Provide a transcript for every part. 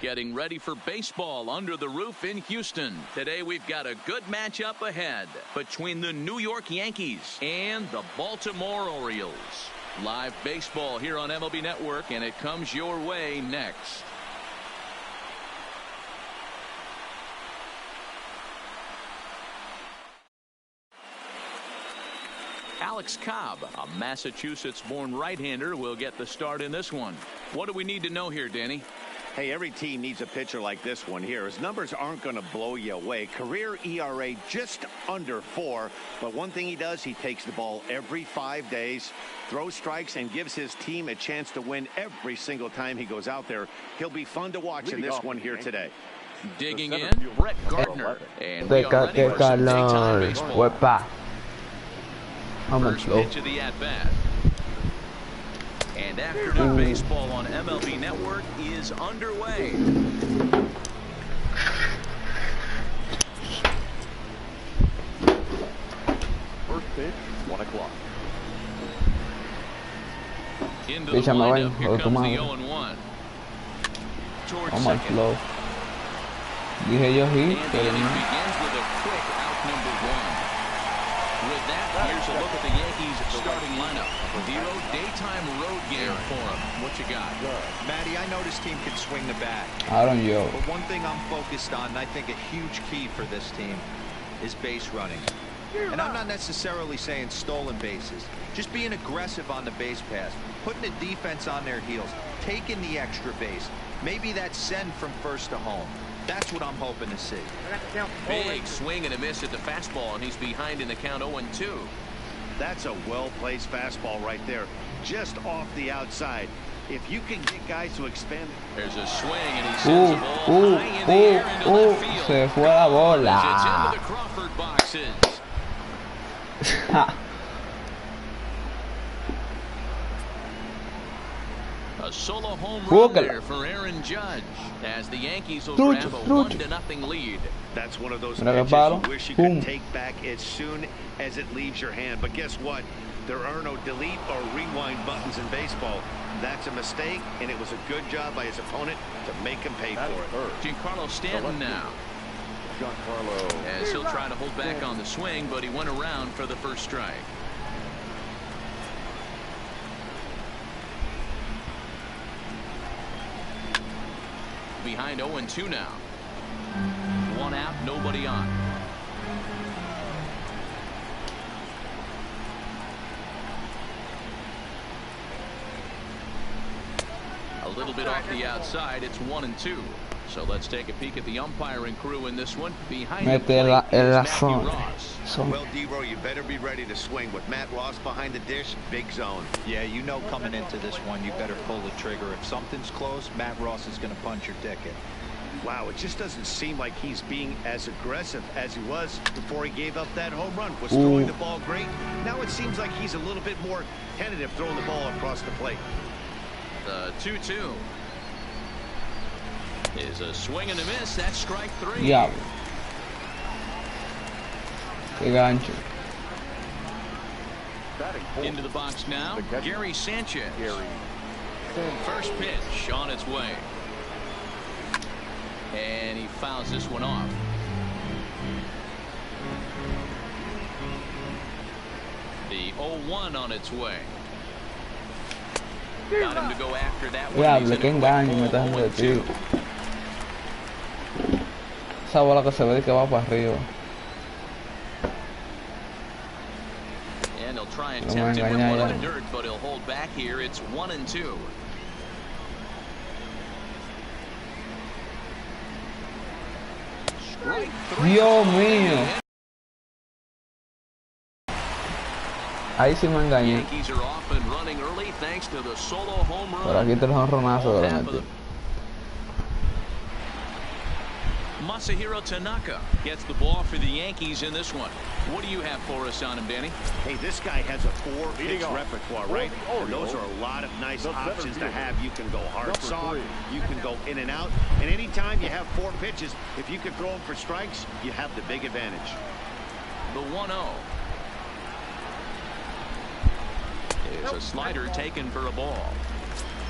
getting ready for baseball under the roof in Houston. Today we've got a good matchup ahead between the New York Yankees and the Baltimore Orioles. Live baseball here on MLB Network, and it comes your way next. Alex Cobb, a Massachusetts-born right-hander, will get the start in this one. What do we need to know here, Danny? Hey, every team needs a pitcher like this one here. His numbers aren't going to blow you away. Career ERA just under 4. But one thing he does, he takes the ball every 5 days, throws strikes, and gives his team a chance to win every single time he goes out there. He'll be fun to watch in this one here today. Digging in, Brett Gardner. And we are ready for some big-time baseball. First pitch of the at-bat. And afternoon baseball on MLB Network is underway. First pitch, 1 o'clock. Into the windup, here comes the 0-1. Towards second. Low. Dije yo And the inning begins with a quick out number 1. With that, here's a look at the Yankees starting lineup. Zero daytime road game for them. What you got? Matty, I know this team can swing the bat. I don't know. But one thing I'm focused on, and I think a huge key for this team, is base running. And I'm not necessarily saying stolen bases. Just being aggressive on the base pass, putting the defense on their heels, taking the extra base. Maybe that send from first to home. That's what I'm hoping to see. Big swing and a miss at the fastball, and he's behind in the count 0-2. That's a well-placed fastball right there, just off the outside. If you can get guys to expand. There's a swing, and he sends the ball high in the air into left field. Se fue la bola. It's into the Crawford boxes. A solo home run there for Aaron Judge, as the Yankees will grab a 1-0 lead. That's one of those pitches you wish you could take back as soon as it leaves your hand. But guess what? There are no delete or rewind buttons in baseball. That's a mistake, and it was a good job by his opponent to make him pay for it. Giancarlo Stanton now. As he'll try to hold back on the swing, but he went around for the first strike. Behind 0-2 now. 1 out, nobody on. A little bit off the outside. It's 1-2. So let's take a peek at the umpiring crew in this one. Behind the plate is Matthew Ross. Well, D-Row, you better be ready to swing. With Matt Ross behind the dish, big zone. Yeah, you know coming into this one, you better pull the trigger. If something's close, Matt Ross is going to punch your ticket. Wow, it just doesn't seem like he's being as aggressive as he was before he gave up that home run. Was throwing the ball great. Now it seems like he's a little bit more tentative throwing the ball across the plate. The 2-2 is a swing and a miss. That's strike 3. Yeah. Qué gancho. Into the box now, Gary Sanchez. First pitch on its way. And he fouls this one off. The 0-1 on its way. Got him to go after that one. Diablo, qué engaño me estás haciendo, tío. Esa bola que se ve que va para arriba. And he'll try and tempt him with one in the dirt, but he'll hold back here. It's 1-2. Dios mío. Ahí sí me engañé. Por aquí te los honronazos que le metí. Masahiro Tanaka gets the ball for the Yankees in this one. What do you have for us on him, Danny? Hey, this guy has a 4-pitch repertoire, right? And those are a lot of nice options to have. You can go hard soft, you can go in and out, and anytime you have 4 pitches, if you can throw them for strikes, you have the big advantage. The 1-0 is a slider taken for a ball.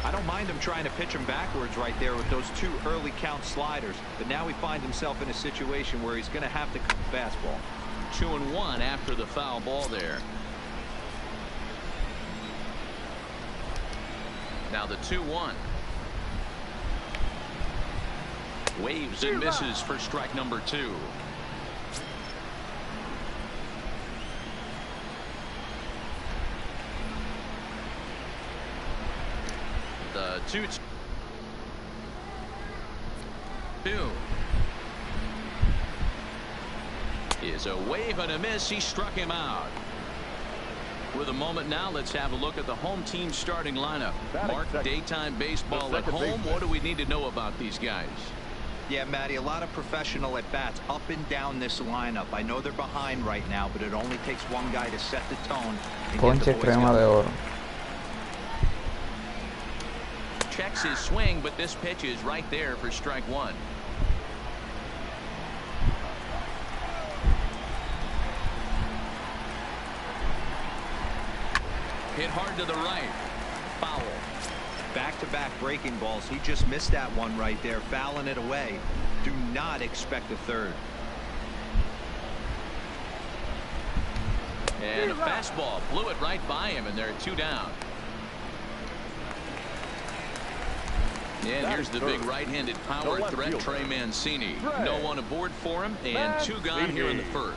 I don't mind him trying to pitch him backwards right there with those 2 early count sliders, but now he finds himself in a situation where he's going to have to cut the fastball. 2-1 after the foul ball there. Now the 2-1. Waves and misses for strike number 2. The 2-2 is a wave and a miss. He struck him out. With a moment now, let's have a look at the home team starting lineup. Mark, daytime baseball at home. What do we need to know about these guys? Yeah, Matty, a lot of professional at-bats up and down this lineup. I know they're behind right now, but it only takes one guy to set the tone. Ponche crema de oro. Checks his swing, but this pitch is right there for strike 1. Hit hard to the right. Foul. Back-to-back breaking balls. He just missed that one right there, fouling it away. Do not expect a third. And a fastball blew it right by him, and they're 2 down. And here's the big right-handed power threat, Trey Mancini. No one aboard for him, and 2 gone here in the first.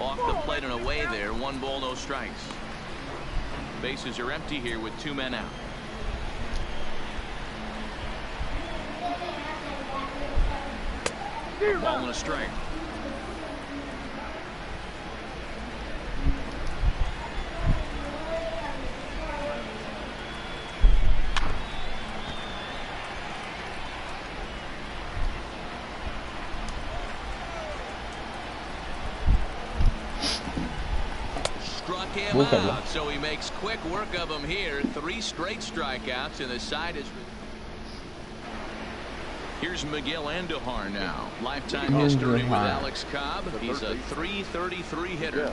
Off the plate and away there. 1 ball, no strikes. Bases are empty here with 2 men out. Ball and a strike. Struck him out, so he makes quick work of him here. 3 straight strikeouts, and the side is... Here's Miguel Andujar now. Lifetime history with Alex Cobb. He's a .333 hitter.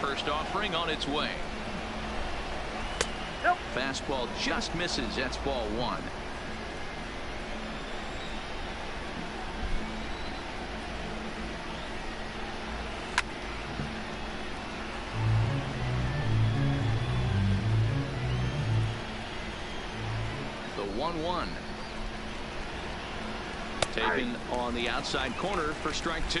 First offering on its way. Fastball just misses. That's ball 1. The 1-1. Taken on the outside corner for strike 2.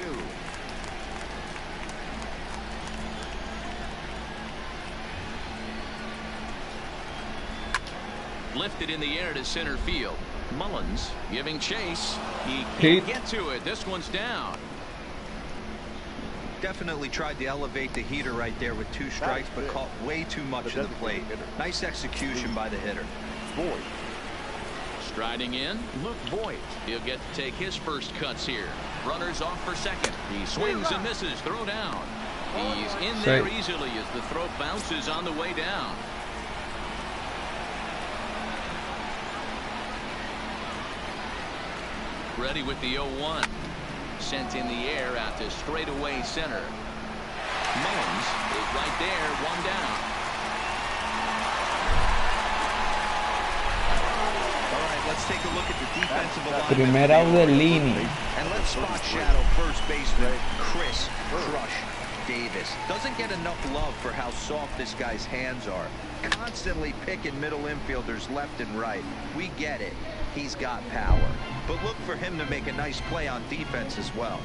Lifted in the air to center field. Mullins giving chase. He can't get to it. This one's down. Definitely tried to elevate the heater right there with 2 strikes, but caught way too much of the plate. Nice execution by the hitter. Striding in, Luke Voigt. He'll get to take his first cuts here. Runners off for second. He swings and misses. Throw down. He's in there easily as the throw bounces on the way down. Ready with the 0-1. Sent in the air out to straightaway center. Mullins is right there, 1 down. Let's take a look at the defensive alignment. Primera de línea. And let's spot shadow first baseman Chris Crush Davis. Doesn't get enough love for how soft this guy's hands are. Constantly picking middle infielders left and right. We get it. He's got power. But look for him to make a nice play on defense as well.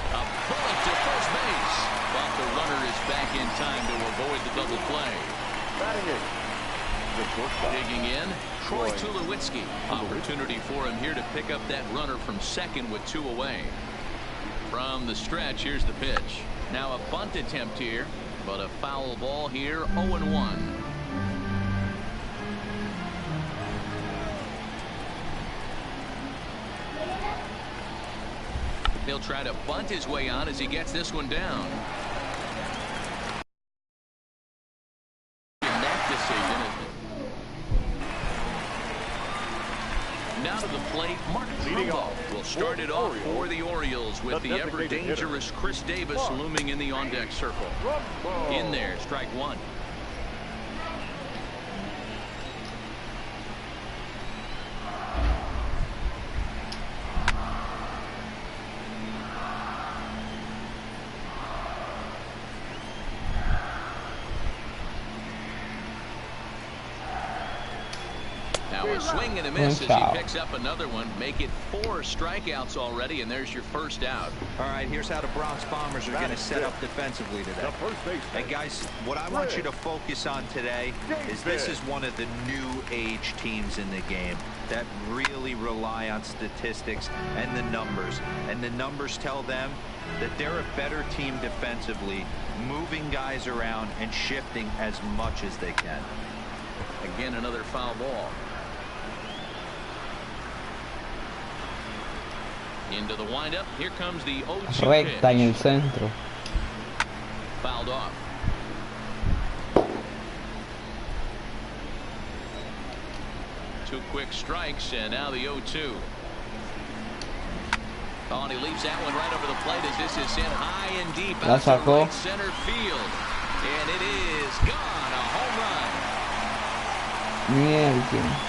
A bullet to first base. But the runner is back in time to avoid the double play. Digging in, Troy Tulowitzki. Opportunity for him here to pick up that runner from second with 2 away. From the stretch, here's the pitch. Now a bunt attempt here, but a foul ball here, 0-1. He'll try to bunt his way on as he gets this one down. Now to the plate, Mark Trumbo will start it off for the Orioles with the ever-dangerous Chris Davis looming in the on-deck circle. In there, strike one. Now a swing and a miss as he picks up another one. Make it 4 strikeouts already, and there's your first out. All right, here's how the Bronx Bombers are going to set up defensively today. And guys, what I want you to focus on today is this is one of the new age teams in the game that really rely on statistics and the numbers. And the numbers tell them that they're a better team defensively, moving guys around and shifting as much as they can. Again, another foul ball. Into the windup. Here comes the 0-2 Recta en el pitch. centro. Fouled off. Two quick strikes, and now the 0-2. Oh, and he leaves that one right over the plate as this is hit high and deep out to right center field. And it is gone. A home run. Mierda.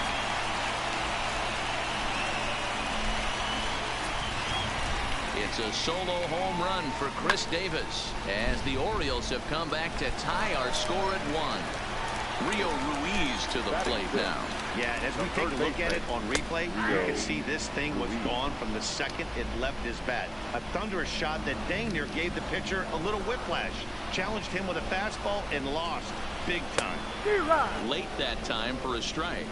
It's a solo home run for Chris Davis as the Orioles have come back to tie our score at 1. Rio Ruiz to the plate now. Yeah, and as we take a look at it on replay, you can see this thing was gone from the second it left his bat. A thunderous shot that dang near gave the pitcher a little whiplash. Challenged him with a fastball and lost big time. Late that time for a strike.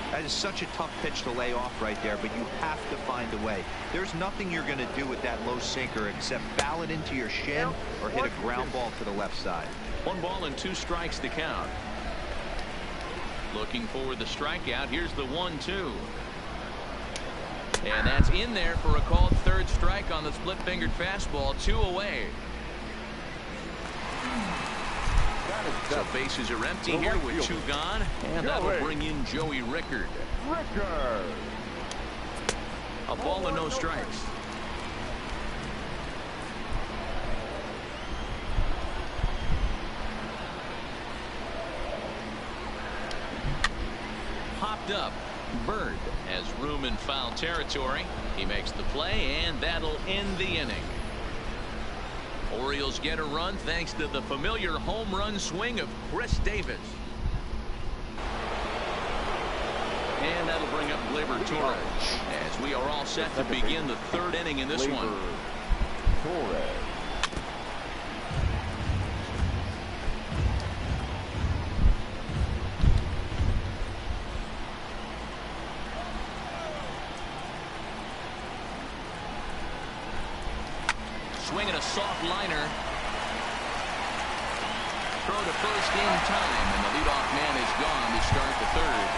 That is such a tough pitch to lay off right there, but you have to find a way. There's nothing you're going to do with that low sinker except foul it into your shin or hit a ground ball to the left side. 1 ball and 2 strikes to count. Looking for the strikeout. Here's the 1-2. And that's in there for a called third strike on the split-fingered fastball. 2 away. So bases are empty here with 2 gone, and that will bring in Joey Rickard. A ball and no strikes. Popped up. Bird has room in foul territory. He makes the play, and that'll end the inning. Orioles get a run thanks to the familiar home run swing of Chris Davis. And that'll bring up Gleyber Torres as we are all set to begin the 3rd inning in this one. Swinging a soft liner. Throw to first in time, and the leadoff man is gone to start the 3rd.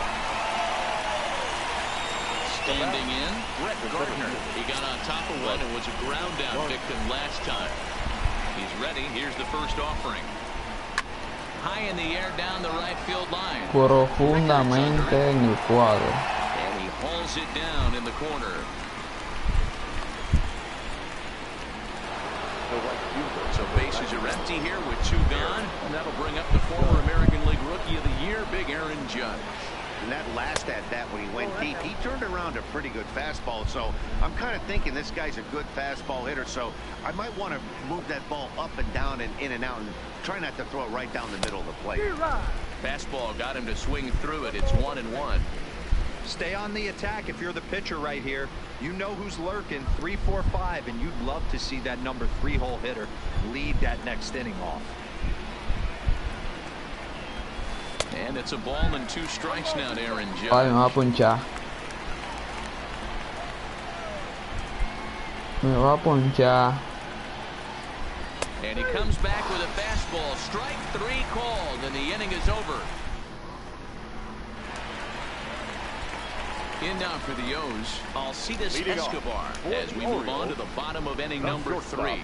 Standing in, Brett Gardner. He got on top of one and was a ground down victim last time. He's ready. Here's the first offering. High in the air down the right field line. Profundamente en el cuadro. And he hauls it down in the corner. So bases are empty here with 2 gone, and that'll bring up the former American League Rookie of the Year, Big Aaron Judge. And that last at bat when he went deep, he turned around a pretty good fastball. So I'm kind of thinking this guy's a good fastball hitter. So I might want to move that ball up and down and in and out and try not to throw it right down the middle of the plate. Fastball got him to swing through it. It's 1-1. Stay on the attack if you're the pitcher right here. You know who's lurking, 3, 4, 5, and you'd love to see that number 3-hole hitter lead that next inning off. And it's a ball and 2 strikes now to Aaron Judge. Ay, me va a ponchar. Me va a ponchar. And he comes back with a fastball. Strike 3 called, and the inning is over. In now for the O's, Alcides Escobar as we move on to the bottom of inning number 3.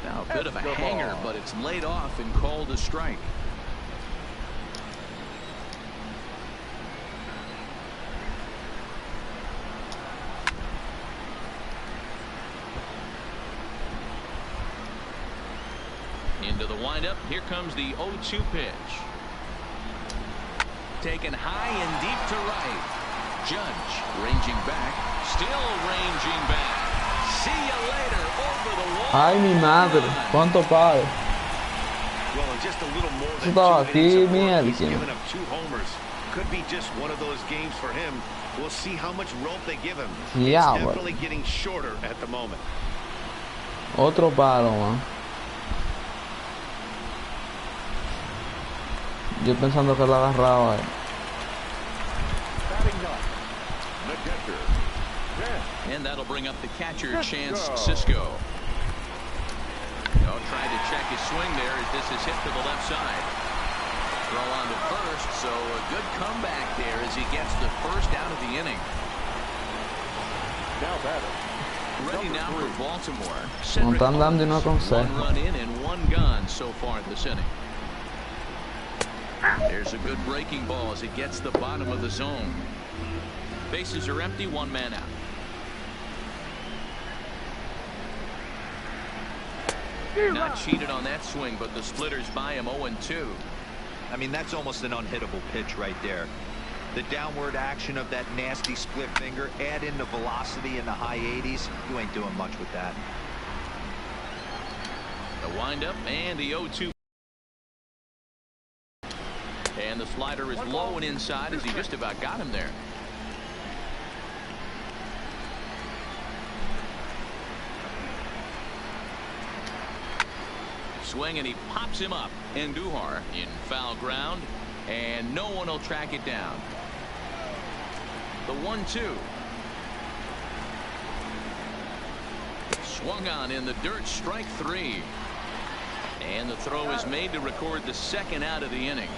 Now a bit of a hanger, but it's laid off and called a strike. Into the windup. Here comes the 0-2 pitch. Taken high and deep to right. Judge ranging back. Still ranging back. See you later. Over the wall. Ay, mi madre. ¿Cuánto pago? Well, in just a little more than Estaba 2 aquí, innings of work, he's mierda. given up 2 homers. Could be just one of those games for him. We'll see how much rope they give him. Yeah, It's definitely getting shorter at the moment. Otro palo, man. Yo pensando que lo agarraba. Batting up, the catcher, Dan. And that'll bring up the catcher, Chance Cisco. Oh, trying to check his swing there as this is hit to the left side. Throw on to first, so a good comeback there as he gets the first out of the inning. Now batter. Ready now for Baltimore. No están dando y no aconsejo. 1 run in and 1 gone so far this inning. There's a good breaking ball as it gets the bottom of the zone. Bases are empty, 1 man out. Not cheated on that swing, but the splitters by him 0-2. I mean, that's almost an unhittable pitch right there. The downward action of that nasty split finger, add in the velocity in the high 80s, you ain't doing much with that. The windup and the 0-2. And the slider is low and inside as he just about got him there. Swing and he pops him up. Andujar in foul ground, and no one will track it down. The 1-2. Swung on in the dirt, strike 3. And the throw is made to record the second out of the inning.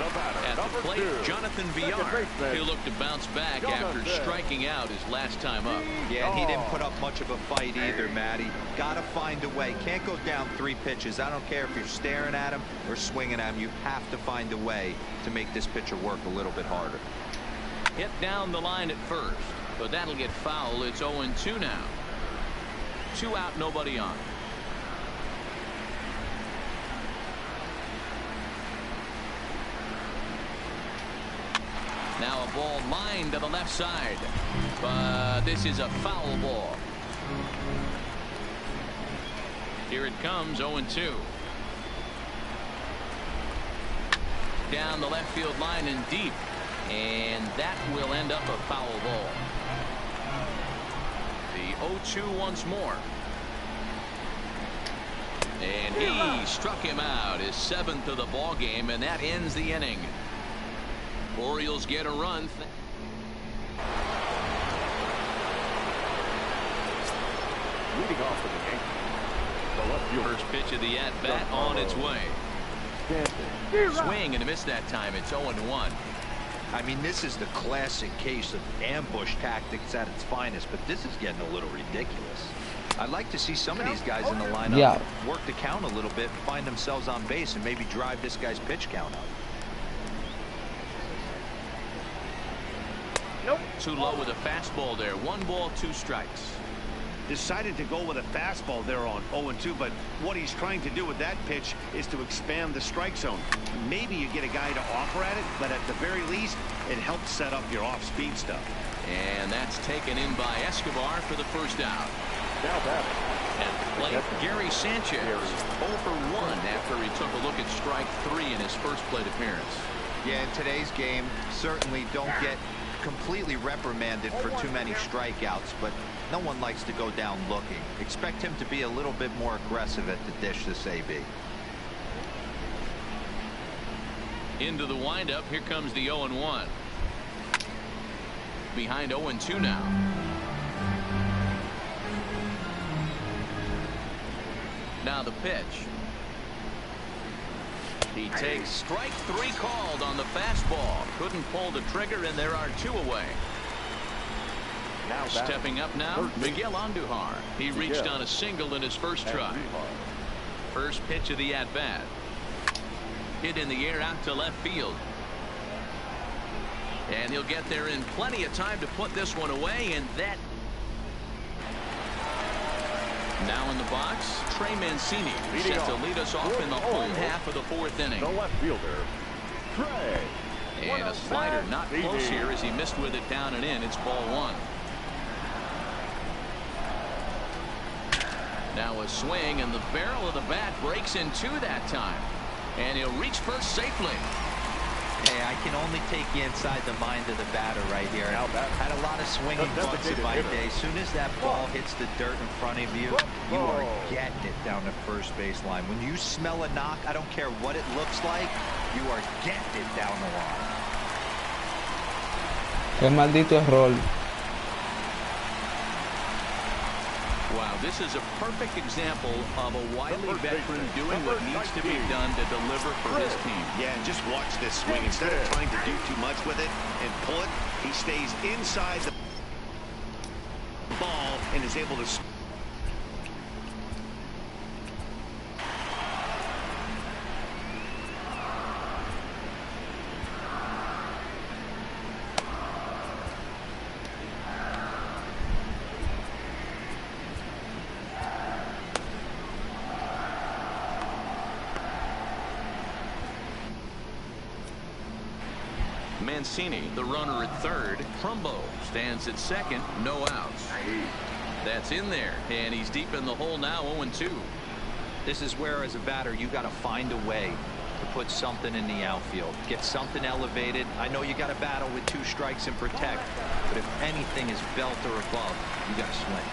At the plate, Jonathan Villar. He'll look to bounce back after striking out his last time up. Yeah, and he didn't put up much of a fight either, Matty. Gotta find a way. Can't go down 3 pitches. I don't care if you're staring at him or swinging at him. You have to find a way to make this pitcher work a little bit harder. Hit down the line at first, but that'll get foul. It's 0-2 now. 2 out, nobody on. Now a ball lined to the left side, but this is a foul ball. Here it comes, 0-2. Down the left field line and deep, and that will end up a foul ball. The 0-2 once more. And he struck him out, his 7th of the ball game, and that ends the inning. Orioles get a run. Leading off for the Yankees, the left fielder. First pitch of the at-bat on its way. Swing and a miss that time. It's 0-1. I mean, this is the classic case of ambush tactics at its finest, but this is getting a little ridiculous. I'd like to see some of these guys in the lineup work the count a little bit, find themselves on base, and maybe drive this guy's pitch count up. Too low with a fastball there. 1 ball, 2 strikes. Decided to go with a fastball there on 0-2, but what he's trying to do with that pitch is to expand the strike zone. Maybe you get a guy to offer at it, but at the very least, it helps set up your off-speed stuff. And that's taken in by Escobar for the first out. Now batting. At the plate, Gary Sanchez 0 for 1 after he took a look at strike 3 in his first plate appearance. Yeah, in today's game, certainly don't get completely reprimanded for too many strikeouts, but no one likes to go down looking. Expect him to be a little bit more aggressive at the dish this AB. Into the windup. Here comes the 0-1. Behind 0-2 now. Now the pitch. He takes strike 3 called on the fastball. Couldn't pull the trigger, and there are 2 away. Now Stepping up now, Miguel Andujar. He reached on a single in his first try. First pitch of the at-bat. Hit in the air out to left field. And he'll get there in plenty of time to put this one away, and that Now in the box, Trey Mancini set to lead us off in the home half of the fourth inning. The left fielder, Trey. And a slider not close here as he missed with it down and in. It's ball one. Now a swing, and the barrel of the bat breaks in two that time. And he'll reach first safely. Hey, I can only take you inside the mind of the batter right here. Had a lot of swinging bumps in my day. As soon as that ball hits the dirt in front of you, you are getting it down the first base line. When you smell a knock, I don't care what it looks like, you are getting it down the line. Qué maldito error. Wow, this is a perfect example of a wily veteran doing what needs to be done to deliver for his team. Yeah, and just watch this swing. Instead of trying to do too much with it and pull it, he stays inside the ball and is able to... Mancini, the runner at third. Trumbo stands at second. No outs. That's in there, and he's deep in the hole now, 0-2. This is where, as a batter, you got to find a way to put something in the outfield. Get something elevated. I know you got to battle with 2 strikes and protect, but if anything is belt or above, you got to swing.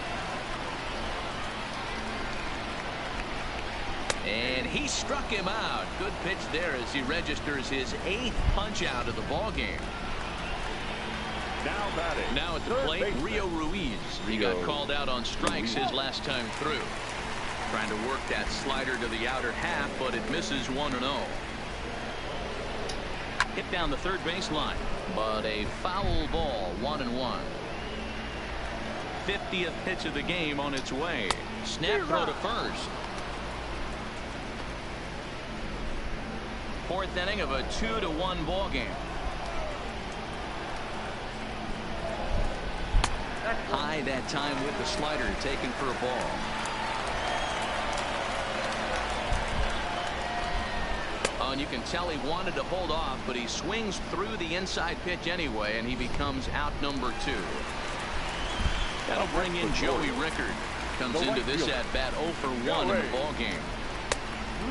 And he struck him out. Good pitch there as he registers his 8th punch out of the ball game. Now batting. Now at the plate, Rio Ruiz. He got called out on strikes his last time through. Trying to work that slider to the outer half, but it misses 1-0. Hit down the third baseline, but a foul ball, 1-1. 50th pitch of the game on its way. Snap throw to first. 4th inning of a 2-1 ball game. High that time with the slider, taken for a ball. Oh, and you can tell he wanted to hold off, but he swings through the inside pitch anyway, and he becomes out number 2. That'll bring in Joey Rickard. Comes into this at bat 0 for 1 in the ball game.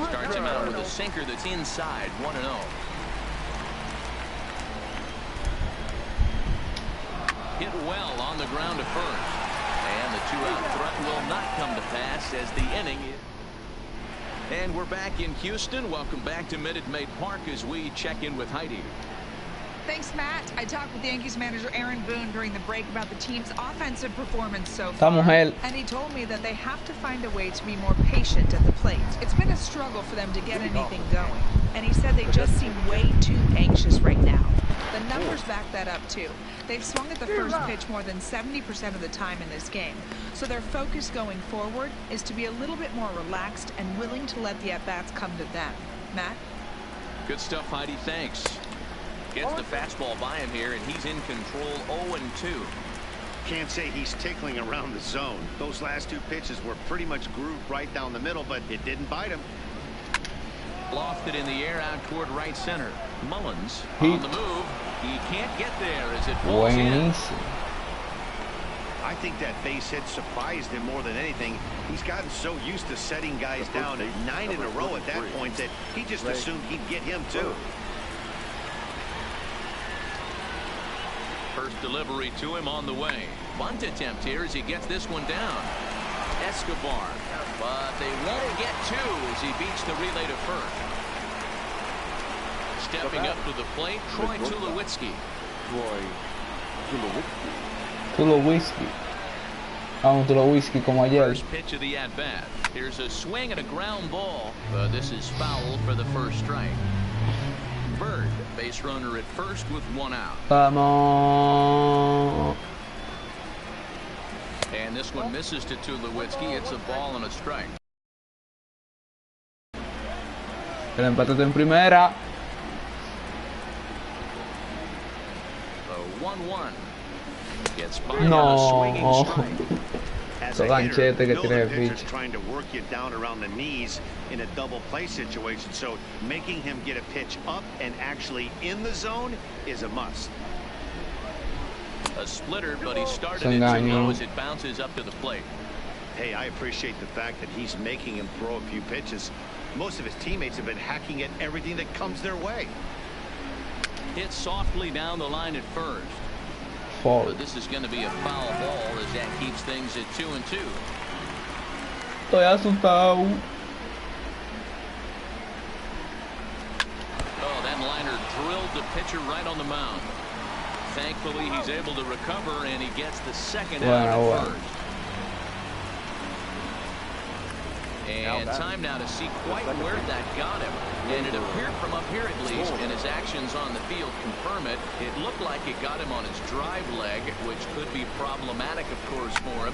Starts him out with a sinker that's inside, 1-0. Hit well on the ground to first. And the 2-out threat will not come to pass as the inning is. And we're back in Houston. Welcome back to Minute Maid Park as we check in with Heidi. Thanks, Matt. I talked with Yankees manager Aaron Boone during the break about the team's offensive performance so far. And he told me that they have to find a way to be more patient at the plate. It's been a struggle for them to get anything going. And he said they just seem way too anxious right now. The numbers back that up, too. They've swung at the first pitch more than 70% of the time in this game. So their focus going forward is to be a little bit more relaxed and willing to let the at-bats come to them. Matt? Good stuff, Heidi. Thanks. Gets the fastball by him here, and he's in control, 0-2. Can't say he's tickling around the zone. Those last 2 pitches were pretty much grooved right down the middle, but it didn't bite him. Lofted in the air out toward right center. Mullins on the move. He can't get there as it falls in. I think that base hit surprised him more than anything. He's gotten so used to setting guys down at 9 in a row at that point that he just assumed he'd get him too. First delivery to him on the way. Bunt attempt here as he gets this one down. Escobar, but they won't get 2 as he beats the relay to first. Stepping up to the plate, Troy Tulowitzki. Tulowitzki. Vamos, Tulowitzki como ayer. First pitch of the at-bat. Here's a swing and a ground ball, but this is foul for the first strike. Bird, base runner at first with 1 out. Vamos. And this one misses to Tulowitzki. It's a ball and a strike. El empate en primera. The 1-1 gets by on a swinging strike. Has As a ganchetes hitter, que you know tiene the el pitcher's pitcher. trying to work you down around the knees in a double play situation, so making him get a pitch up and actually in the zone is a must. A splitter, but he started it too low as it bounces up to the plate. Hey, I appreciate the fact that he's making him throw a few pitches. Most of his teammates have been hacking at everything that comes their way. Hit softly down the line at first. Foul. But this is going to be a foul ball as that keeps things at 2-2. Estoy asustado. Oh, that liner drilled the pitcher right on the mound. Thankfully, he's able to recover, and he gets the second out at first. And time now to see quite where that got him. And it appeared from up here at least, and his actions on the field confirm it. It looked like it got him on his drive leg, which could be problematic, of course, for him.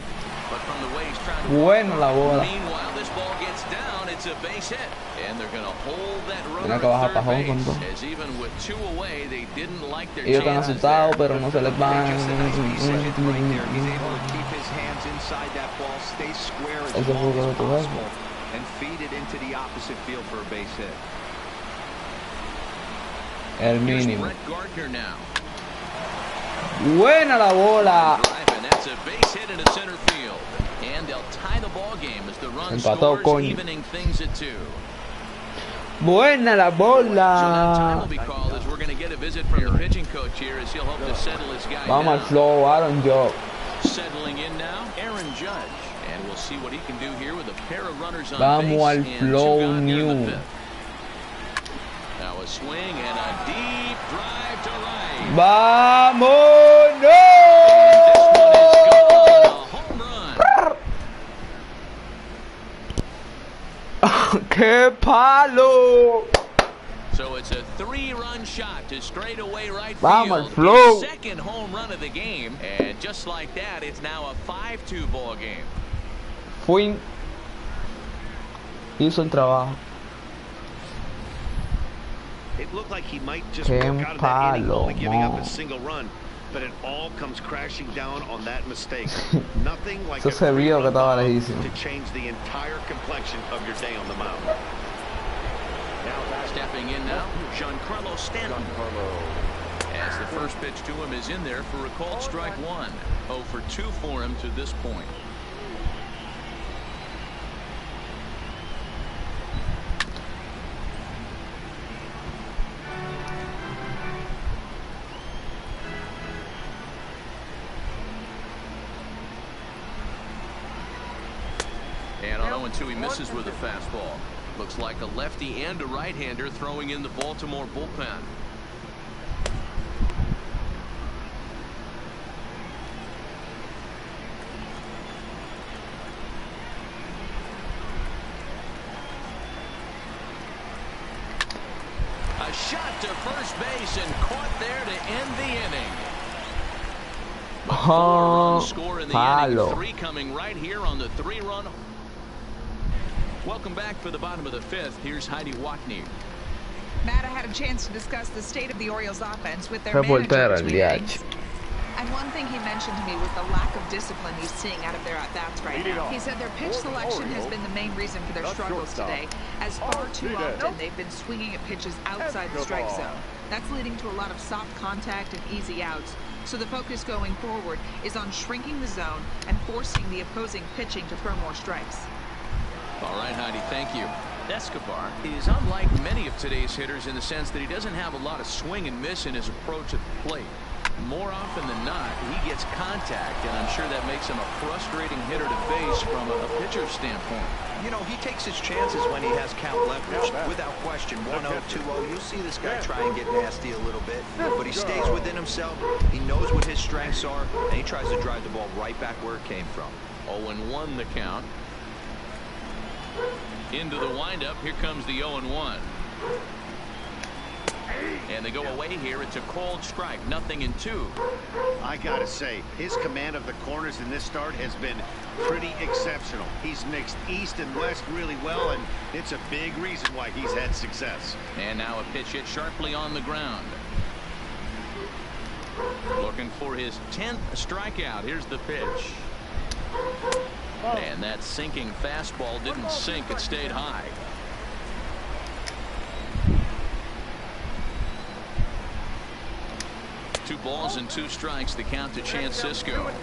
But from the way he's trying to Buena la bola. Meanwhile, this ball gets down. It's a base hit. And they're going to hold that runner Mira que baja at third Pajón con base. todo. As even with 2 away, they didn't like their Ellos están chances asustados, there. pero no se les van. Just a nice piece of hit right there. He's able to keep his hands inside that ball, stay square as Eso fue long lo as que tú ves. possible, and feed it into the opposite field for a base hit. El Here's mínimo. Brett Gardner now. Buena la bola. Drive, and that's a base hit into center field. And they'll tie the ball game as the run Empató, scores, coño. evening things at 2. Buena la So now time will bola. be called as we're going to get a visit from the pitching coach here as he'll hope to settle his guy Vamos al down. flow, Aaron Joe. Settling in now, Aaron Judge. And we'll see what he can do here with a pair of runners on Vamos base al and 2 flow gone here in the new. 5th. Now a swing and a deep drive to right. ¡Vámonos! ¡Qué palo! So it's a 3-run shot to straightaway right Vamos al field. flow. His second home run of the game, and just like that, it's now a 5-2 ball game. Fue. Hizo el trabajo. It looked like he might just Qué work out of that inning, only giving up palo, a single run, but it all comes crashing down on that mistake. Nothing like Eso a se vio que three-run estaba bomb lejísimo. to change the entire complexion of your day on the mound. Stepping in now, Giancarlo Stanton. As the first pitch to him is in there for a called strike 1. 0 for 2 for him to this point. And on 0-2, he misses with a fastball. Looks like a lefty and a right-hander throwing in the Baltimore bullpen. A shot to first base and caught there to end the inning. But 4-run score in the palo. inning. 3 coming right here on the 3-run. Welcome back for the bottom of the 5th. Here's Heidi Watney. Matt, I had a chance to discuss the state of the Orioles offense with their Reportera, manager el between DH. innings. And one thing he mentioned to me was the lack of discipline he's seeing out of their at-bats right now. He said their pitch selection has been the main reason for their struggles today, as far too often they've been swinging at pitches outside the strike zone. That's leading to a lot of soft contact and easy outs. So the focus going forward is on shrinking the zone and forcing the opposing pitching to throw more strikes. All right, Heidi, thank you. Escobar is unlike many of today's hitters in the sense that he doesn't have a lot of swing and miss in his approach at the plate. More often than not, he gets contact, and I'm sure that makes him a frustrating hitter to face from a pitcher's standpoint. You know, he takes his chances when he has count leverage. Without question, 1-0, 2-0. You see this guy try and get nasty a little bit, but he stays within himself. He knows what his strengths are, and he tries to drive the ball right back where it came from. 0-1 the count. Into the windup. Here comes the 0-1. And they go away here. It's a called strike. 0-2. I gotta say, his command of the corners in this start has been pretty exceptional. He's mixed east and west really well, and it's a big reason why he's had success. And now a pitch hit sharply on the ground. Looking for his 10th strikeout. Here's the pitch. And that sinking fastball didn't sink, it stayed high. Two balls and two strikes, the count to Chance Sisco.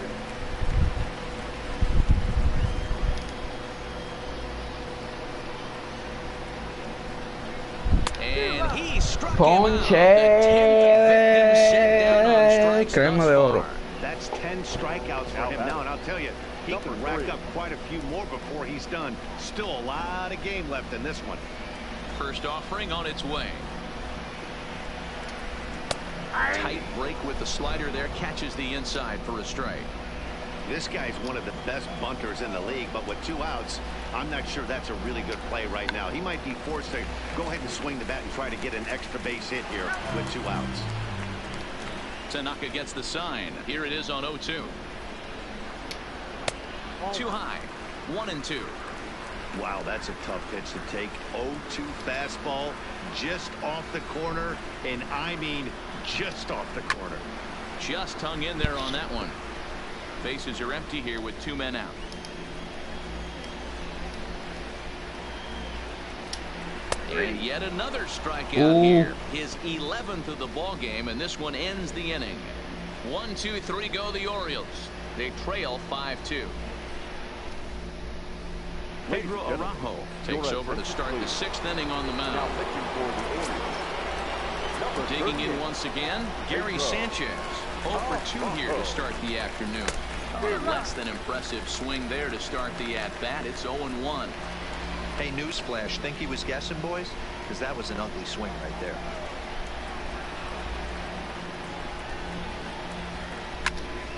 And he struck Ponche. Crema de oro. That's 10 strikeouts for him now, and I'll tell you, he can rack up quite a few more before he's done. Still a lot of game left in this one. First offering on its way. Tight break with the slider there, catches the inside for a strike. This guy's one of the best bunters in the league, but with 2 outs, I'm not sure that's a really good play right now. He might be forced to go ahead and swing the bat and try to get an extra base hit here with 2 outs. Tanaka gets the sign. Here it is on 0-2. Too high. 1-2. Wow, that's a tough pitch to take. 0-2 fastball just off the corner, and I mean just off the corner. Just hung in there on that one. Bases are empty here with 2 men out. And yet another strikeout here. His 11th of the ball game, and this one ends the inning. 1-2-3 go the Orioles. They trail 5-2. Pedro Araujo takes over to start the 6th inning on the mound. Digging in once again, Gary Sanchez. 0 for 2 here to start the afternoon. A less than impressive swing there to start the at-bat. It's 0-1. Hey, newsflash, think he was guessing, boys? Because that was an ugly swing right there.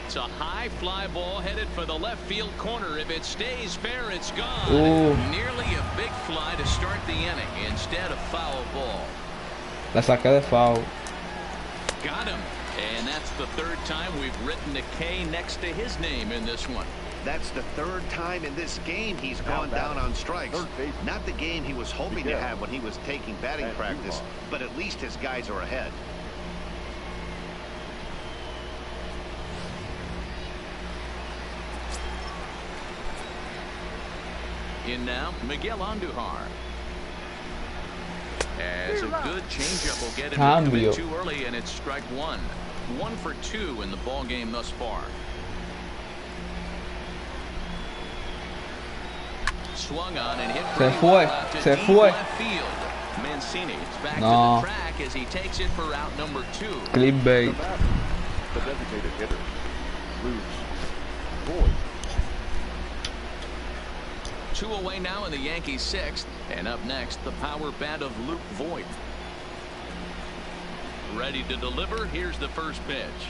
It's a high fly ball headed for the left field corner. If it stays fair, it's gone. Nearly a big fly to start the inning instead of foul ball. La saca de foul. Got him. And that's the 3rd time we've written a K next to his name in this one. That's the 3rd time in this game he's gone down on strikes. Not the game he was hoping to have when he was taking batting practice, but at least his guys are ahead. In now, Miguel Andujar. As a good changeup will get him to it too early, and it's strike 1. 1 for 2 in the ball game thus far. Swung on and hit Se fue. Se fue. Mancini is back to the track as he takes it for out number 2. Clickbait. The designated hitter, Luke Voigt. 2 away now in the Yankees 6th, and up next the power bat of Luke Voigt. Ready to deliver. Here's the first pitch.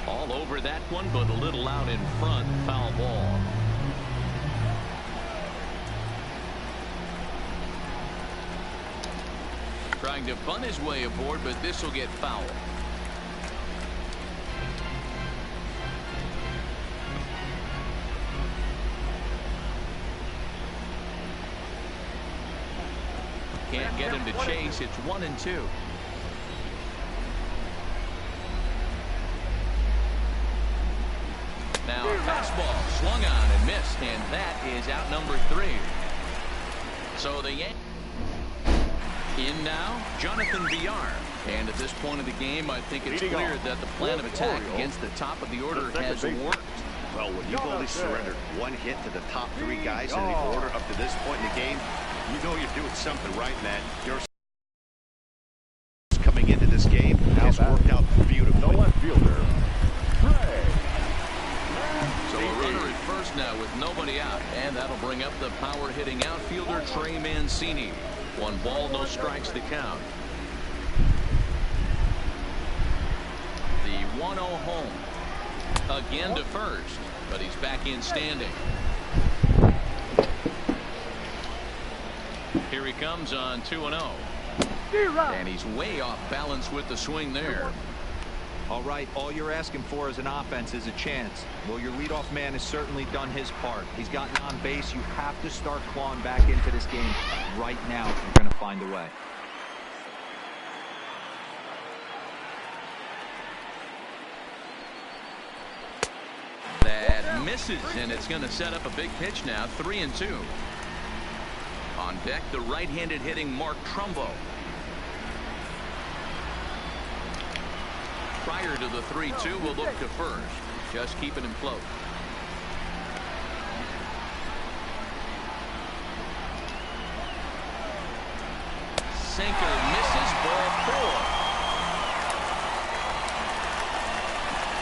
All over that one, but a little out in front. Foul ball. Trying to bunt his way aboard, but this will get foul. Can't get him to chase. It's 1-2. Now a fastball swung on and missed, and that is out number 3. So the Yankees in now, Jonathan Villar. And at this point of the game, I think it's clear that the plan of attack against the top of the order has worked. Well, when you've only surrendered 1 hit to the top 3 guys in the order up to this point in the game, you know you're doing something right, Matt. You're coming into this game has worked out beautifully. The left fielder, So a runner at first now with nobody out, and that'll bring up the power hitting outfielder Trey Mancini. 1 ball, no strikes to count. The 1-0 home. Again to first, but he's back in standing. Here he comes on 2-0. And he's way off balance with the swing there. All right, all you're asking for as an offense is a chance. Well, your leadoff man has certainly done his part. He's gotten on base. You have to start clawing back into this game right now if you're going to find a way. That misses, and it's going to set up a big pitch now, 3-2. On deck, the right-handed hitting Mark Trumbo. Prior to the 3-2, we'll look to first. Just keeping him close. Sinker misses, ball 4.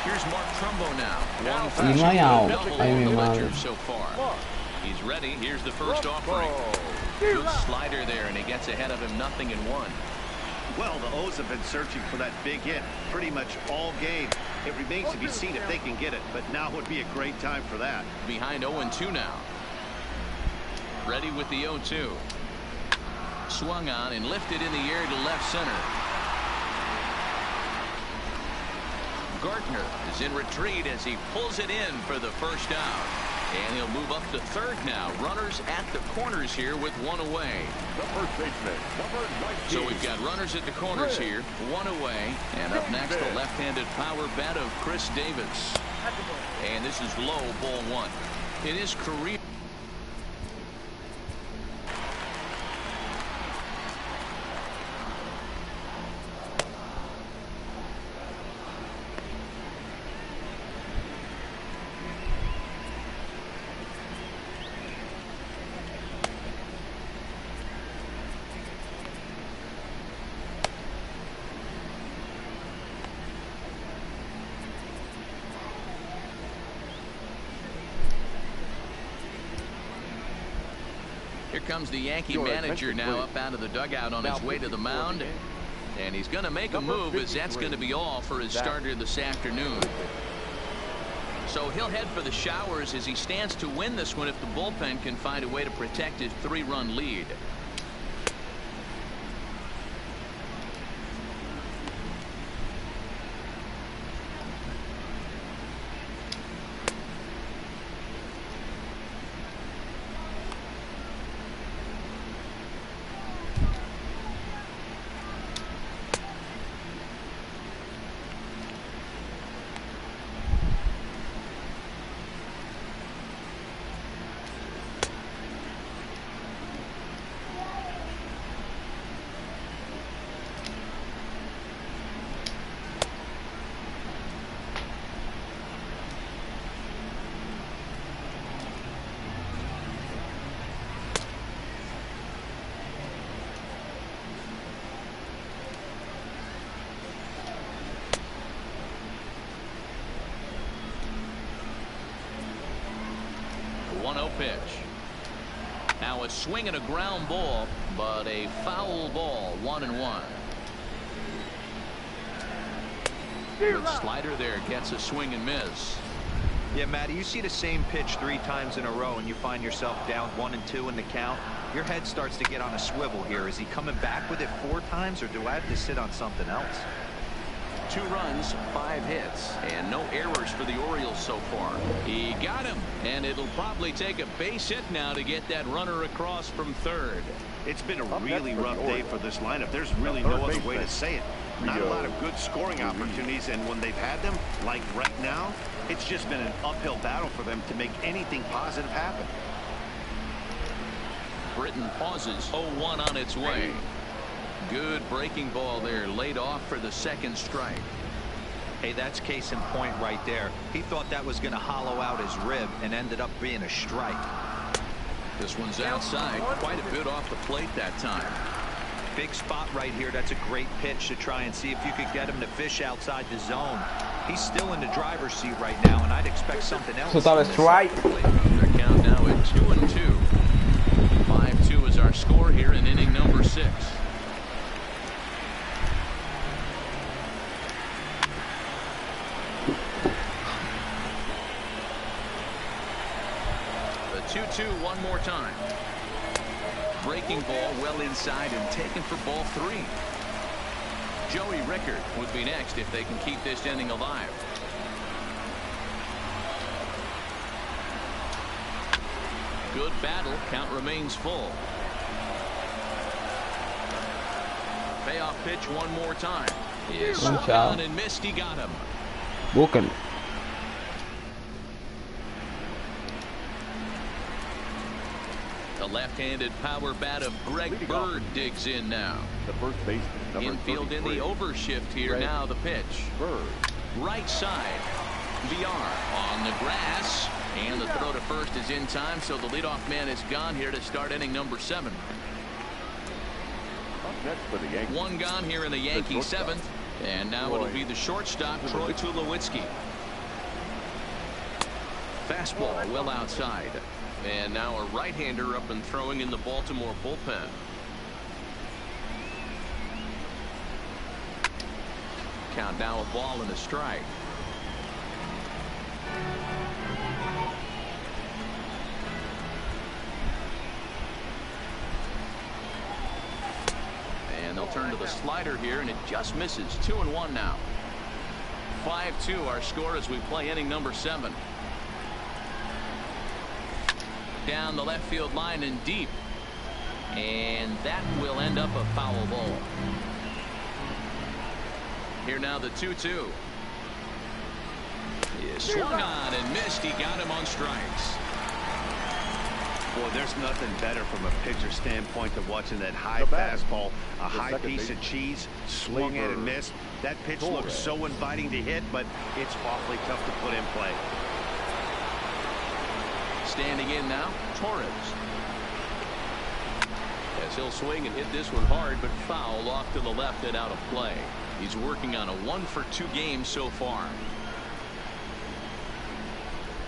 Here's Mark Trumbo now. One for Y no hay out. double Ay, on mi the madre. ledger so far. He's ready. Here's the first offering. Good slider there, and he gets ahead of him, 0-1. Well, the O's have been searching for that big hit pretty much all game. It remains to be seen if they can get it, but now would be a great time for that. Behind 0-2 now. Ready with the 0-2. Swung on and lifted in the air to left center. Gardner is in retreat as he pulls it in for the first out. And he'll move up to third now. Runners at the corners here with one away. The first baseman, number 19. So we've got runners at the corners here, one away. And up next, the left-handed power bat of Chris Davis. And this is low, ball 1. In his career. Here comes the Yankee manager now up out of the dugout on his way to the mound. And he's going to make a move, as that's going to be all for his starter this afternoon. So he'll head for the showers as he stands to win this one if the bullpen can find a way to protect his 3-run lead. The 1-0 pitch. Now a swing and a ground ball, but a foul ball, 1-1. Good slider there, gets a swing and miss. Yeah, Matty, you see the same pitch 3 times in a row and you find yourself down 1-2 in the count. Your head starts to get on a swivel here. Is he coming back with it 4 times, or do I have to sit on something else? 2 runs, 5 hits, and no errors for the Orioles so far. He got him, and it'll probably take a base hit now to get that runner across from third. It's been a really rough day for this lineup. There's really no other way to say it. Not a lot of good scoring opportunities, and when they've had them, like right now, it's just been an uphill battle for them to make anything positive happen. Britton pauses, 0-1 on its way. Good breaking ball there, laid off for the second strike. Hey, that's case in point right there. He thought that was going to hollow out his rib and ended up being a strike. This one's outside, quite a bit off the plate that time. Big spot right here. That's a great pitch to try and see if you could get him to fish outside the zone. He's still in the driver's seat right now, and I'd expect something else. So that was right. Their count now at 2-2. 5-2 is our score here in inning number 6. The 2-2 one more time. Breaking ball well inside and taken for ball 3. Joey Rickard would be next if they can keep this inning alive. Good battle. Count remains full. Payoff pitch one more time. He swung on and missed. He got him. Busquen. The left-handed power bat of Greg Bird digs in now. The first baseman, number Infield in 33. the overshift here. Now the pitch. Bird. Right side. VR on the grass. And the throw to first is in time, so the leadoff man is gone here to start inning number 7. Up next for the Yankees. One gone here in the Yankee 7th. And now it'll be the shortstop, Troy Tulowitzki. Fastball well outside. And now a right-hander up and throwing in the Baltimore bullpen. Count now a ball and a strike. And they'll turn to the slider here, and it just misses. 2-1 now. 5-2 our score as we play inning number 7. Down the left field line and deep. And that will end up a foul ball. Here now the 2-2. He swung on and missed. He got him on strikes. Boy, there's nothing better from a pitcher standpoint than watching that high fastball, a high piece of cheese, swung in and missed. That pitch looks so inviting to hit, but it's awfully tough to put in play. Standing in now, Torres. As he'll swing and hit this one hard, but foul off to the left and out of play. He's working on a 1-for-2 game so far.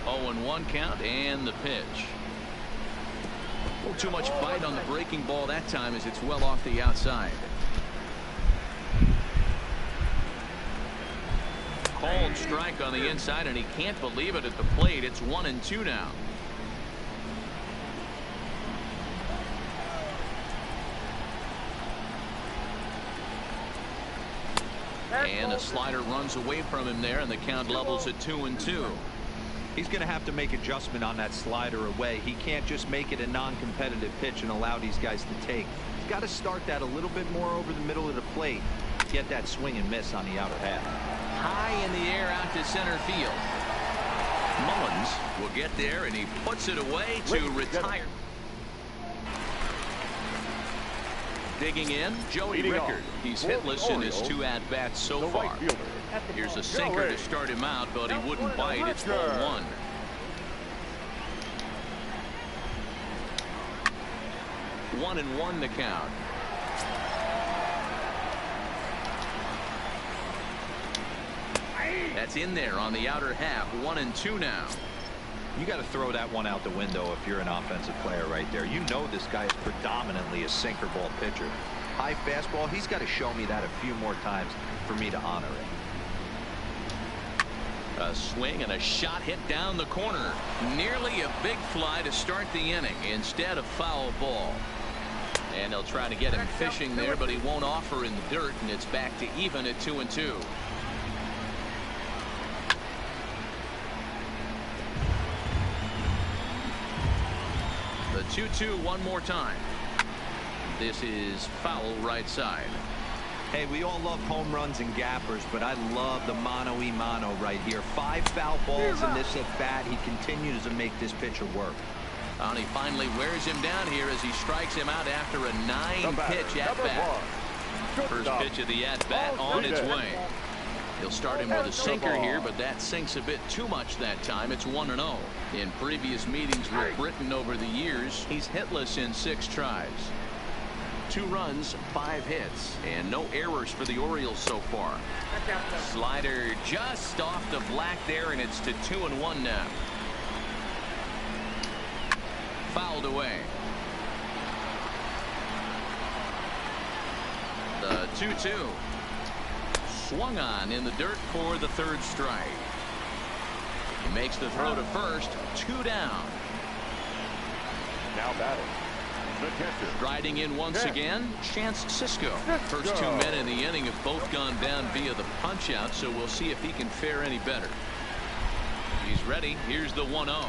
0-1 count and the pitch. A little too much bite on the breaking ball that time as it's well off the outside. Called strike on the inside, and he can't believe it at the plate. It's 1-2 now. And a slider runs away from him there, and the count levels at 2-2. He's going to have to make adjustment on that slider away. He can't just make it a non-competitive pitch and allow these guys to take. He's got to start that a little bit more over the middle of the plate. Get that swing and miss on the outer half. High in the air out to center field. Mullins will get there, and he puts it away to retire. Digging in, Joey Rickard. He's hitless in his 2 at-bats so far. Here's a sinker to start him out, but he wouldn't bite. It's ball 1. One and 1 the count. That's in there on the outer half. 1-2 now. You got to throw that one out the window if you're an offensive player right there. You know this guy is predominantly a sinker ball pitcher. High fastball, he's got to show me that a few more times for me to honor it. A swing and a shot hit down the corner. Nearly a big fly to start the inning. Instead, a foul ball. And they'll try to get him fishing there, but he won't offer in the dirt, and it's back to even at 2-2. The 2-2 one more time. This is foul right side. Hey, we all love home runs and gappers, but I love the mano-y-mano right here. 5 foul balls in this at bat. He continues to make this pitcher work. And he finally wears him down here as he strikes him out after a 9-pitch at bat. First pitch of the at bat on its way. He'll start him with a sinker here, but that sinks a bit too much that time. It's 1-0. In previous meetings with Britton over the years, he's hitless in 6 tries. 2 runs, 5 hits, and no errors for the Orioles so far. Slider just off the black there, and it's to 2-1 now. Fouled away. The 2-2. Swung on in the dirt for the 3rd strike. He makes the throw to first. 2 down. Now batting. Striding in once again, Chance Cisco. First 2 men in the inning have both gone down via the punch out, so we'll see if he can fare any better. He's ready. Here's the 1-0.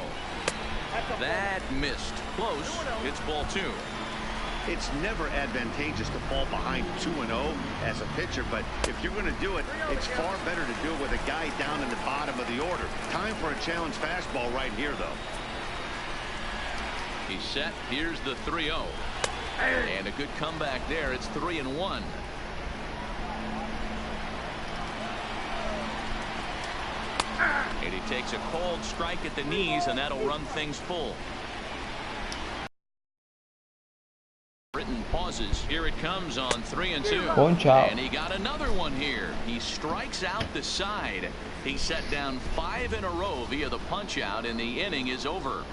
That missed. Close. It's ball 2. It's never advantageous to fall behind 2-0 as a pitcher, but if you're going to do it, it's far better to do it with a guy down in the bottom of the order. Time for a challenge fastball right here, though. He's set. Here's the 3-0. And a good comeback there. It's 3-1. And he takes a cold strike at the knees, and that'll run things full. Britton pauses. Here it comes on 3-2. Punch out. And he got another one here. He strikes out the side. He set down 5 in a row via the punch out, and the inning is over.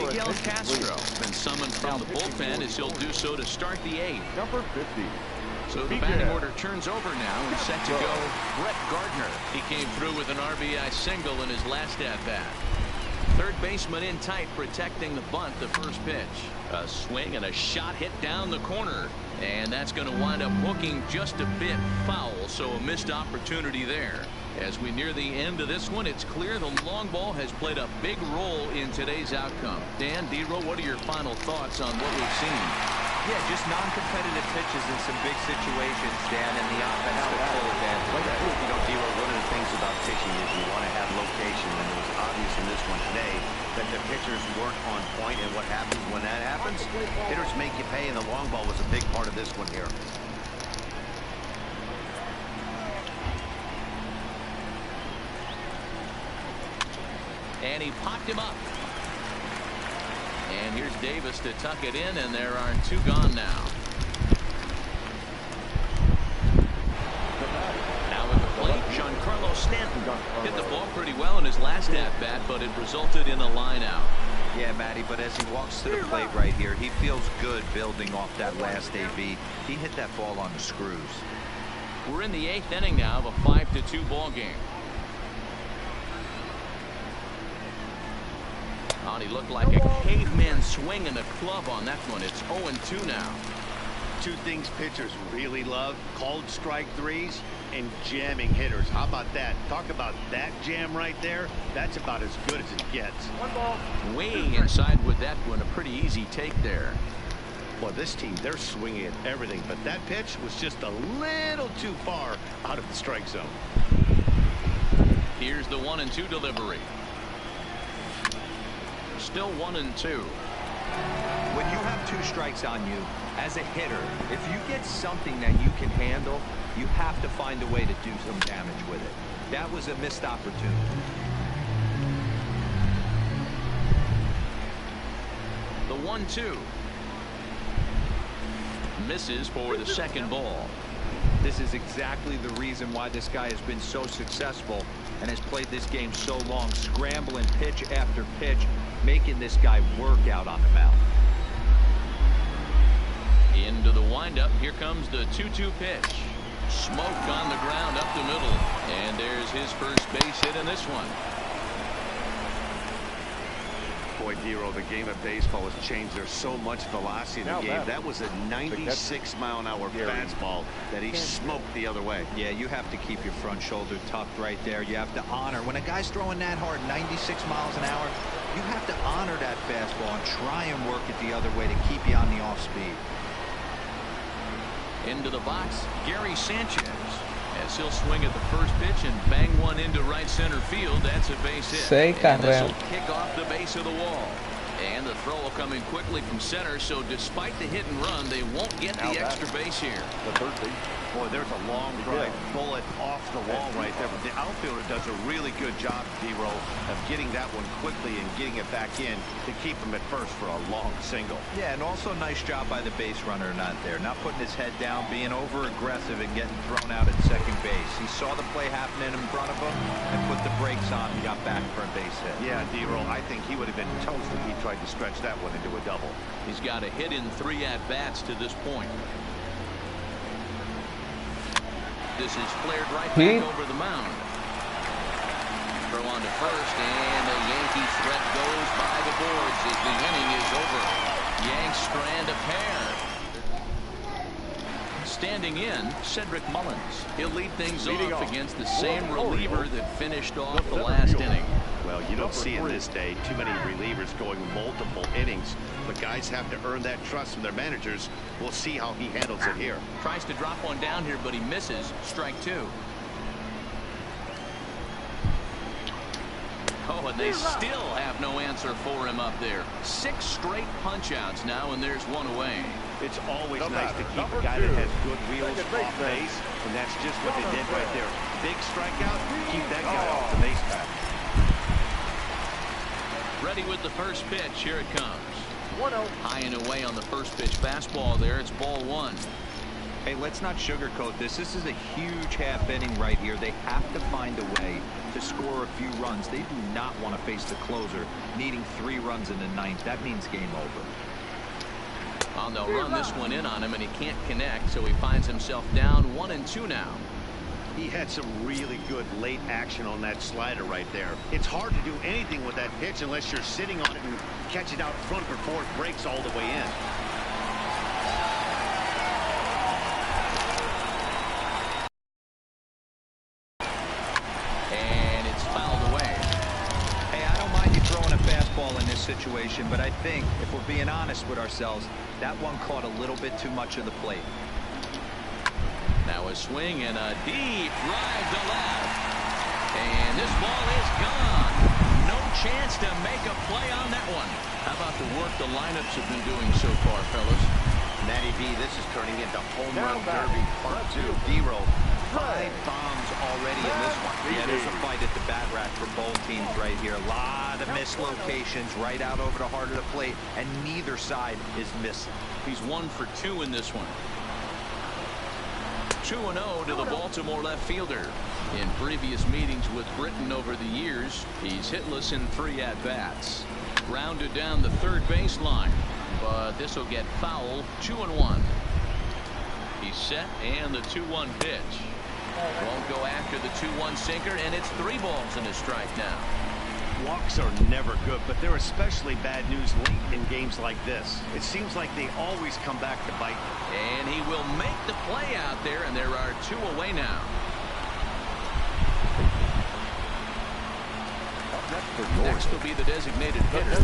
Miguel Castro been summoned from the bullpen as he'll do so to start the 8th. Number 50. So the batting order turns over now and set to go Brett Gardner. He came through with an RBI single in his last at-bat. Third baseman in tight, protecting the bunt. The first pitch, a swing and a shot hit down the corner, and that's going to wind up hooking just a bit foul, so a missed opportunity there. As we near the end of this one, it's clear the long ball has played a big role in today's outcome. Dan, D-Row, what are your final thoughts on what we've seen? Yeah, just non-competitive pitches in some big situations, Dan, and the offense took full advantage of that. You know, D-Row, one of the things about pitching is you want to have location, and it was obvious in this one today that the pitchers weren't on point, and what happens when that happens? Hitters make you pay, and the long ball was a big part of this one here. And he popped him up. And here's Davis to tuck it in, and there are 2 gone now. Now at the plate, Giancarlo Stanton hit the ball pretty well in his last at-bat, but it resulted in a line out. Yeah, Matty, but as he walks to the plate right here, he feels good building off that last AB. He hit that ball on the screws. We're in the 8th inning now of a 5-2 ball game. Oh, he looked like a caveman swinging a club on that one. It's 0-2 now. 2 things pitchers really love: called strike threes and jamming hitters. How about that? Talk about that jam right there. That's about as good as it gets. 1 ball. Way inside with that one. A pretty easy take there. Well, this team, they're swinging at everything, but that pitch was just a little too far out of the strike zone. Here's the 1-2 delivery. Still 1-2. When you have 2 strikes on you, as a hitter, if you get something that you can handle, you have to find a way to do some damage with it. That was a missed opportunity. The 1-2. Misses for the second ball. This is exactly the reason why this guy has been so successful and has played this game so long, scrambling pitch after pitch, making this guy work out on the mound. Into the windup. Here comes the 2-2 pitch. Smoke on the ground up the middle. And there's his first base hit in this one. Boy, D-Row, the game of baseball has changed. There's so much velocity in the game. That was a 96-mile-an-hour fastball that he smoked the other way. Yeah, you have to keep your front shoulder tucked right there. You have to honor. When a guy's throwing that hard, 96 miles an hour, you have to honor that fastball and try and work it the other way to keep you on the off speed. Into the box, Gary Sanchez, as he'll swing at the first pitch and bang one into right center field. That's a base hit. And this will kick off the base of the wall. And the throw will come in quickly from center, so despite the hit and run, they won't get the extra base here. The 13. Boy, there's a long drive bullet off the wall right there, but the outfielder does a really good job, D-Row, of getting that one quickly and getting it back in to keep him at first for a long single. Yeah, and also nice job by the base runner not there, not putting his head down, being over aggressive and getting thrown out at second base. He saw the play happening in front of him and put the brakes on and got back for a base hit. Yeah, D-Row, I think he would have been toast if he tried to stretch that one into a double. He's got a hit in 3 at-bats to this point. This is flared right back over the mound. Throw on to first, and the Yankees threat goes by the boards as the inning is over. Yanks strand a pair. Standing in, Cedric Mullins. He'll lead things off against the same reliever that finished off the last inning. Well, you don't see in this day too many relievers going multiple innings, but guys have to earn that trust from their managers. We'll see how he handles it here. Tries to drop one down here, but he misses. Strike 2. Oh, and they still have no answer for him up there. 6 straight punch-outs now, and there's one away. It's always nice to keep a guy that has good wheels off base, and that's just what they did right there. Big strikeout, keep that guy off the base path. Ready with the first pitch. Here it comes. 1-0. High and away on the first pitch fastball there. It's ball 1. Hey, let's not sugarcoat this. This is a huge half inning right here. They have to find a way to score a few runs. They do not want to face the closer needing 3 runs in the 9th. That means game over. Well, they'll run this one in on him, and he can't connect, so he finds himself down 1-2 now. He had some really good late action on that slider right there. It's hard to do anything with that pitch unless you're sitting on it and catch it out front before it breaks all the way in. Situation, but I think if we're being honest with ourselves, that one caught a little bit too much of the plate. Now a swing and a deep drive to left, and this ball is gone. No chance to make a play on that one. How about the work the lineups have been doing so far, fellas? Matty B, this is turning into home run derby part 2. D-roll. 5 bombs already in this one. Yeah, there's a fight at the bat rack for both teams right here. A lot of missed locations right out over the heart of the plate, and neither side is missing. He's 1 for 2 in this one. 2-0 to the Baltimore left fielder. In previous meetings with Britton over the years, he's hitless in 3 at-bats. Grounded down the third baseline, but this will get foul. 2-1. He's set, and the 2-1 pitch. Won't go after the 2-1 sinker, and it's 3 balls and a strike now. Walks are never good, but they're especially bad news late in games like this. It seems like they always come back to bite. And he will make the play out there, and there are 2 away now. Next will be the designated hitter,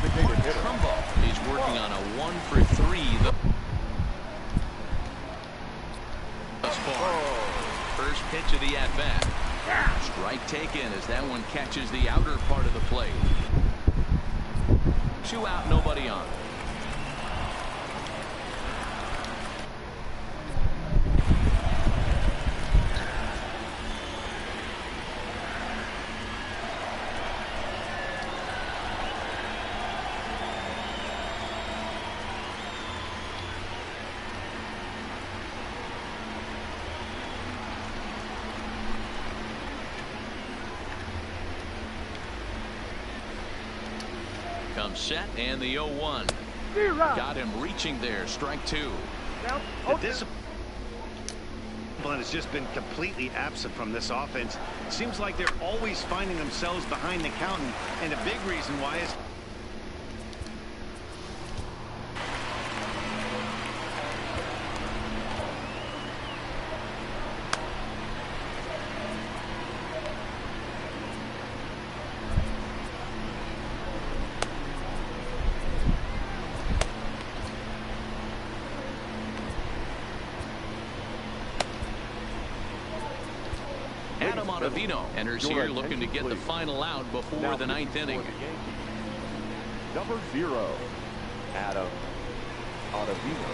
Trumbo. He's working on a 1 for 3 thus far. First pitch of the at-bat. Strike taken as that one catches the outer part of the plate. 2 out, nobody on. Comes set, and the 0-1. Got him reaching there. Strike 2. The discipline has just been completely absent from this offense. It seems like they're always finding themselves behind the count, and a big reason why is VIVO enters here looking to get the final out before the 9th inning. Number 0, Adam Ottavino.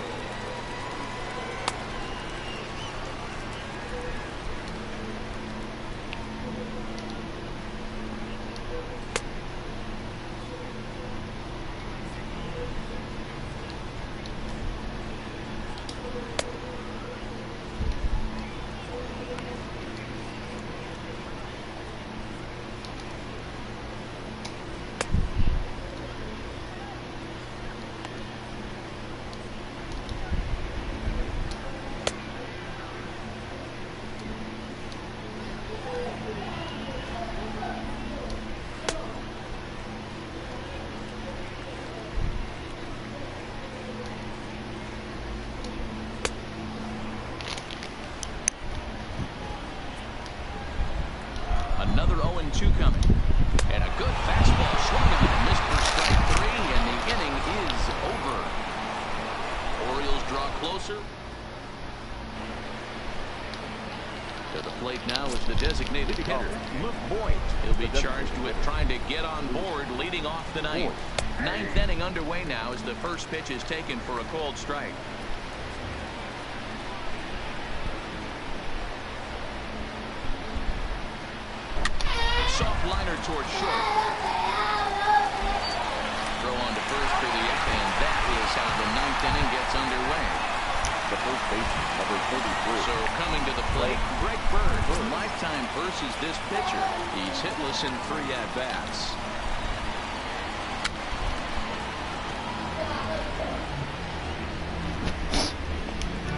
Another 0-2 coming. And a good fastball swung on and missed for strike 3, and the inning is over. Orioles draw closer. To the plate now is the designated hitter. He'll be charged with trying to get on board leading off the 9th. 9th inning underway now as the first pitch is taken for a called strike. Soft liner toward short. Throw on to first for the F, and that is how the 9th inning gets underway. The first baseman, number 33. So coming to the plate, Greg Bird. Lifetime versus this pitcher. He's hitless in 3 at-bats.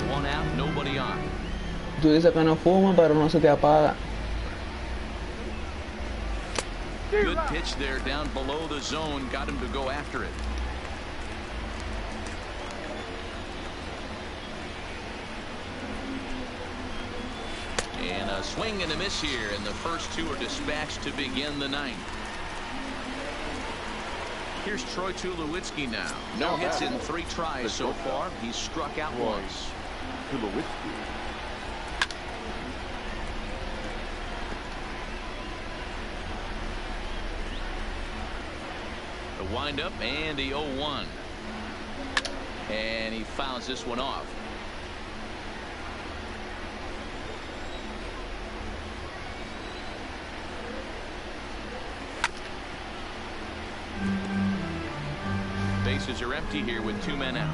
One out, nobody on. Tú dices que no fuma, pero no se te apaga. Good pitch there down below the zone. Got him to go after it. And a swing and a miss here, and the first 2 are dispatched to begin the 9th. Here's Troy Tulowitzki now. No hits in 3 tries so far. He's struck out once. Tulowitzki. The windup and the 0-1. And he fouls this one off. Bases are empty here with 2 men out.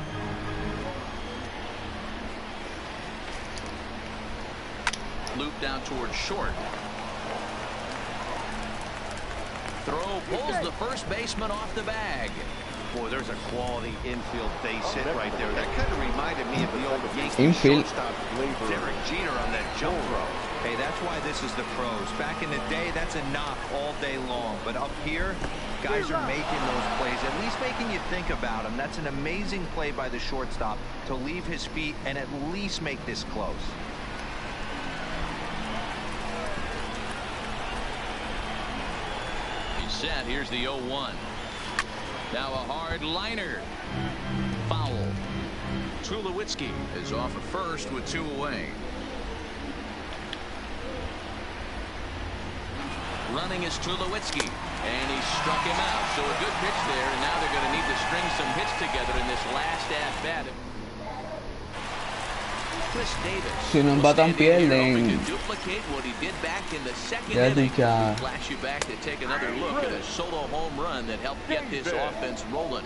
Looped out towards short. Throw pulls the first baseman off the bag. Boy, there's a quality infield base hit right there. That kind of reminded me of the old Yankees Infield. shortstop Derek Jeter on that jump throw. Hey, that's why this is the pros. Back in the day, that's a knock all day long. But up here, guys are making those plays, at least making you think about them. That's an amazing play by the shortstop to leave his feet and at least make this close. He's set. Here's the 0-1. Now a hard liner. Foul. Tulowitzki is off at first with 2 away. Running is Tulowitzki, and he struck him out. So a good pitch there, and now they're going to need to string some hits together in this last at-bat. Chris Davis. Si no empatan, pierden. Duplicate what he did back in the 2nd Ya inning. dicha. Flash you back to take another look at a solo home run that helped get this offense rolling.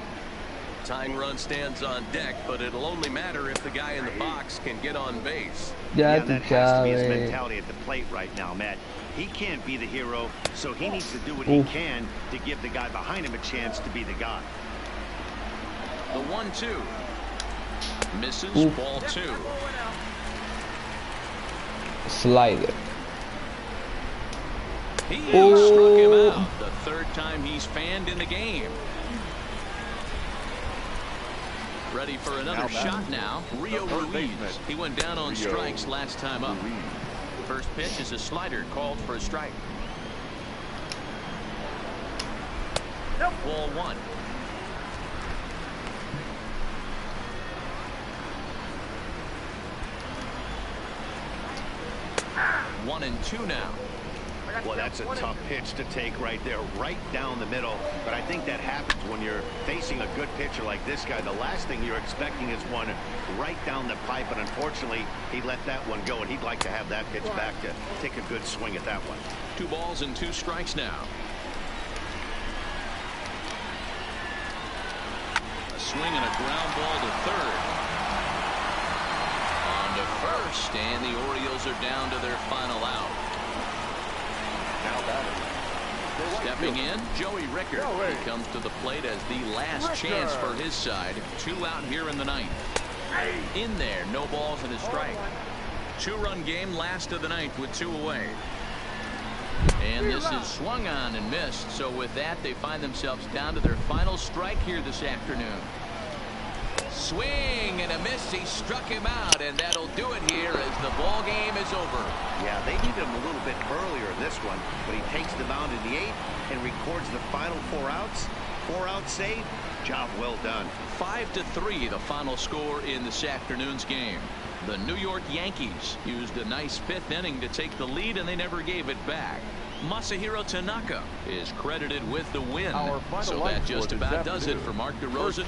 Tying run stands on deck, but it'll only matter if the guy in the box can get on base. Ya Yeah, tú that has to be his sabes. mentality at the plate right now, Matt. He can't be the hero, so he needs to do what he can to give the guy behind him a chance to be the guy. The 1-2. Misses. Ball 2. Slider. He struck him out. The 3rd time he's fanned in the game. Ready for another shot now. Rio Ruiz. He went down on strikes last time up. First pitch is a slider called for a strike. Ball 1. 1-2 now. Well, that's a tough pitch to take right there, right down the middle. But I think that happens when you're facing a good pitcher like this guy. The last thing you're expecting is one right down the pipe, and unfortunately, he let that one go, and he'd like to have that pitch back to take a good swing at that one. 2 balls and 2 strikes now. A swing and a ground ball to 3rd. On to 1st, and the Orioles are down to their final out. Stepping in, Joey Rickard. He comes to the plate as the last chance for his side. 2 out here in the 9th. In there, no balls and a strike. 2-run game, last of the 9th with 2 away. And this is swung on and missed. So with that, they find themselves down to their final strike here this afternoon. Swing and a miss. He struck him out, and that'll do it here as the ball game is over. Yeah, they needed him a little bit earlier in this one, but he takes the mound in the 8th and records the final 4 outs. 4-out save. Job well done. 5-3 the final score in this afternoon's game. The New York Yankees used a nice 5th inning to take the lead, and they never gave it back. Masahiro Tanaka is credited with the win. So that just about does it for Mark DeRosa.